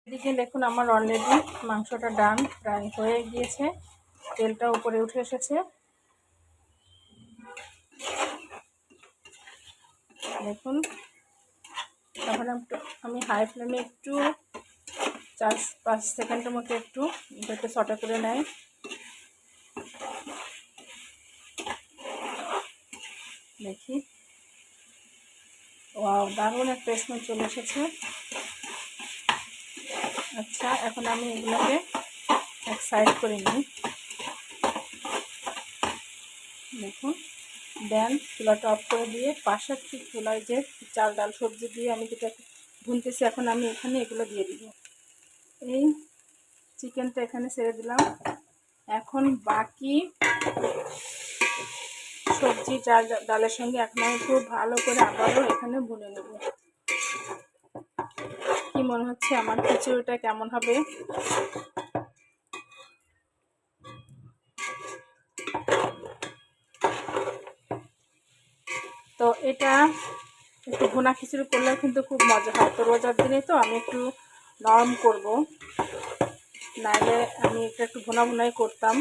এদিকে দেখুন আমার অলরেডি মাংসটা ডান প্রায় হয়ে গিয়েছে, তেলটা উপরে উঠে এসেছে। দেখুন তখন আমি হাই ফ্লেমে একটু 4-5 সেকেন্ডের মতো একটু এটাকে সটে করে নেয়। দেখি ওয়াও, দারুণ একটা স্মেল চলে এসেছে। আচ্ছা, এখন আমি এগুলোকে এক সাইড করে নিই। দেখুন দেন চুলাটা অফ করে দিয়ে পাশের চুলায় যে চাল ডাল সবজি দিয়ে আমি যেটা ভুনতেছি, এখন আমি এখানে এগুলো দিয়ে দিব। এই চিকেনটা এখানে ছেড়ে দিলাম। এখন বাকি সবজি চাল ডালের সঙ্গে এখন আমি খুব ভালো করে আবারও এখানে ভুনে নেব। কি মনে হচ্ছে আমার খিচুড়িটা কেমন হবে? তো এটা একটু ভুনা খিচুড়ি করলেও কিন্তু খুব মজা হয়। তো রোজার দিনে তো আমি একটু নরম করব, নাহলে আমি এটা একটু ভুনা ভুনাই করতাম।